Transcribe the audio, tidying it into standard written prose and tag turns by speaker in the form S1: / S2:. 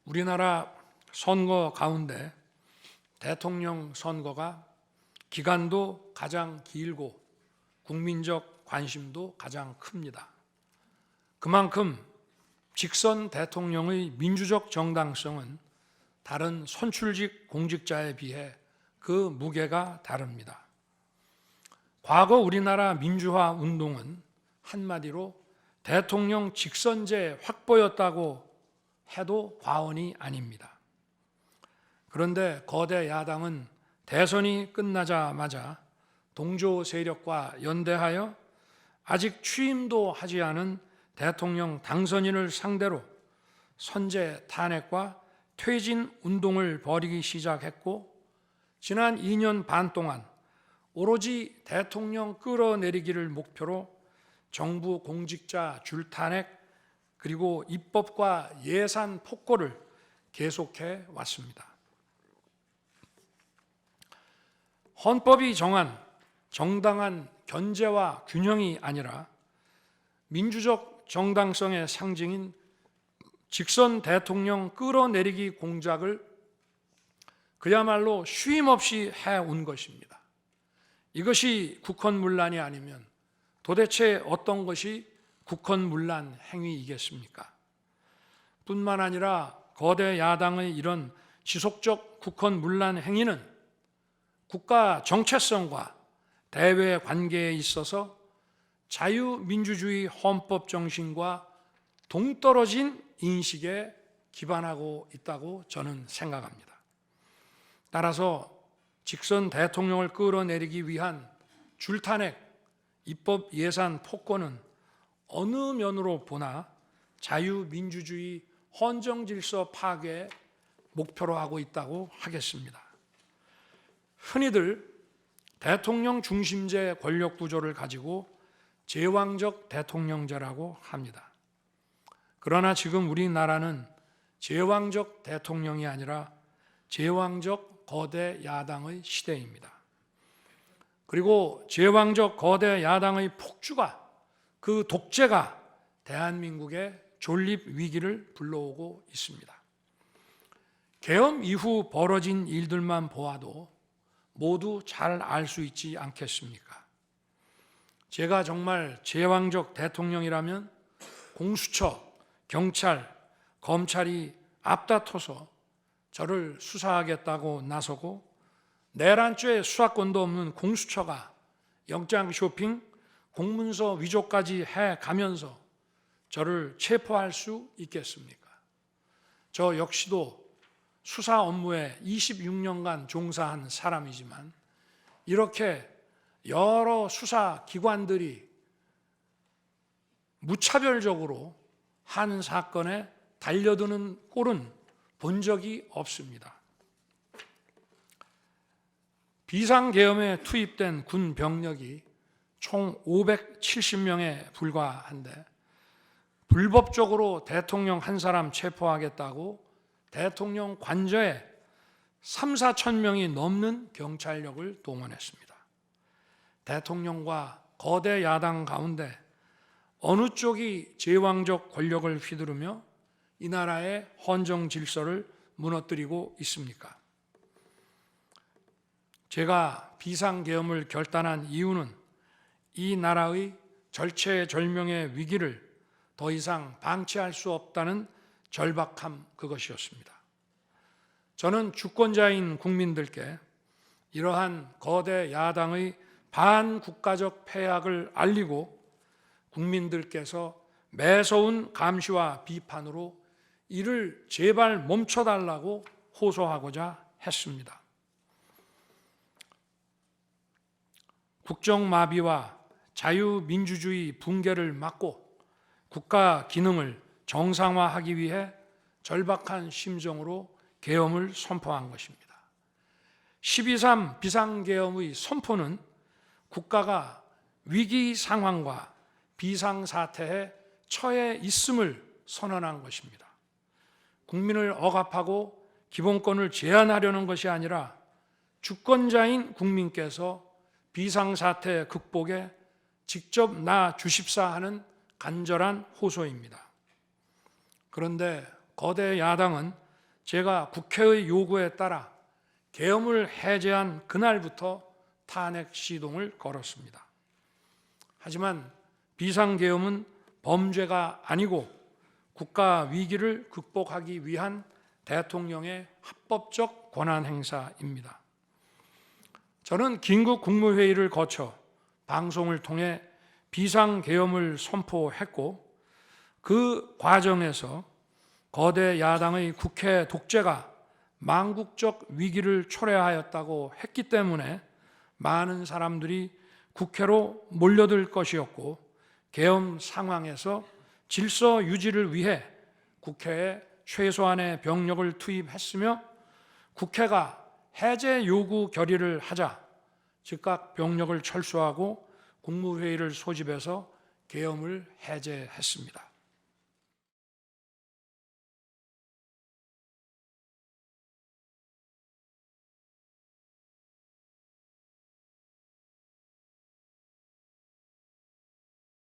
S1: 우리나라 선거 가운데 대통령 선거가 기간도 가장 길고 국민적 관심도 가장 큽니다. 그만큼 직선 대통령의 민주적 정당성은 다른 선출직 공직자에 비해 그 무게가 다릅니다. 과거 우리나라 민주화 운동은 한마디로 대통령 직선제 확보였다고 해도 과언이 아닙니다. 그런데 거대 야당은 대선이 끝나자마자 동조 세력과 연대하여 아직 취임도 하지 않은 대통령 당선인을 상대로 선제 탄핵과 퇴진 운동을 벌이기 시작했고, 지난 2년 반 동안 오로지 대통령 끌어내리기를 목표로 정부 공직자 줄탄핵 그리고 입법과 예산 폭거를 계속해 왔습니다. 헌법이 정한 정당한 견제와 균형이 아니라 민주적 정당성의 상징인 직선 대통령 끌어내리기 공작을 그야말로 쉼없이 해온 것입니다. 이것이 국헌문란이 아니면 도대체 어떤 것이 국헌문란 행위이겠습니까? 뿐만 아니라 거대 야당의 이런 지속적 국헌문란 행위는 국가 정체성과 대외 관계에 있어서 자유민주주의 헌법 정신과 동떨어진 인식에 기반하고 있다고 저는 생각합니다. 따라서 직선 대통령을 끌어내리기 위한 줄탄핵, 입법 예산 폭거는 어느 면으로 보나 자유민주주의 헌정질서 파괴의 목표로 하고 있다고 하겠습니다. 흔히들 대통령 중심제 권력 구조를 가지고 제왕적 대통령제라고 합니다. 그러나 지금 우리나라는 제왕적 대통령이 아니라 제왕적 거대 야당의 시대입니다. 그리고 제왕적 거대 야당의 폭주가, 그 독재가 대한민국의 존립 위기를 불러오고 있습니다. 계엄 이후 벌어진 일들만 보아도 모두 잘 알 수 있지 않겠습니까? 제가 정말 제왕적 대통령이라면 공수처, 경찰, 검찰이 앞다퉈서 저를 수사하겠다고 나서고 내란죄 수사권도 없는 공수처가 영장 쇼핑, 공문서 위조까지 해가면서 저를 체포할 수 있겠습니까? 저 역시도 수사 업무에 26년간 종사한 사람이지만 이렇게 여러 수사기관들이 무차별적으로 한 사건에 달려드는 꼴은 본 적이 없습니다. 비상계엄에 투입된 군 병력이 총 570명에 불과한데 불법적으로 대통령 한 사람 체포하겠다고 대통령 관저에 3, 4천 명이 넘는 경찰력을 동원했습니다. 대통령과 거대 야당 가운데 어느 쪽이 제왕적 권력을 휘두르며 이 나라의 헌정 질서를 무너뜨리고 있습니까? 제가 비상계엄을 결단한 이유는 이 나라의 절체절명의 위기를 더 이상 방치할 수 없다는 절박함, 그것이었습니다. 저는 주권자인 국민들께 이러한 거대 야당의 반국가적 패악을 알리고 국민들께서 매서운 감시와 비판으로 이를 제발 멈춰달라고 호소하고자 했습니다. 국정마비와 자유민주주의 붕괴를 막고 국가 기능을 정상화하기 위해 절박한 심정으로 계엄을 선포한 것입니다. 12.3 비상계엄의 선포는 국가가 위기 상황과 비상사태에 처해 있음을 선언한 것입니다. 국민을 억압하고 기본권을 제한하려는 것이 아니라 주권자인 국민께서 비상사태 극복에 직접 나 주십사 하는 간절한 호소입니다. 그런데 거대 야당은 제가 국회의 요구에 따라 계엄을 해제한 그날부터 탄핵 시동을 걸었습니다. 하지만 비상계엄은 범죄가 아니고 국가 위기를 극복하기 위한 대통령의 합법적 권한 행사입니다. 저는 긴급 국무회의를 거쳐 방송을 통해 비상계엄을 선포했고, 그 과정에서 거대 야당의 국회 독재가 망국적 위기를 초래하였다고 했기 때문에 많은 사람들이 국회로 몰려들 것이었고, 계엄 상황에서 질서 유지를 위해 국회에 최소한의 병력을 투입했으며, 국회가 해제 요구 결의를 하자 즉각 병력을 철수하고 국무회의를 소집해서 계엄을 해제했습니다.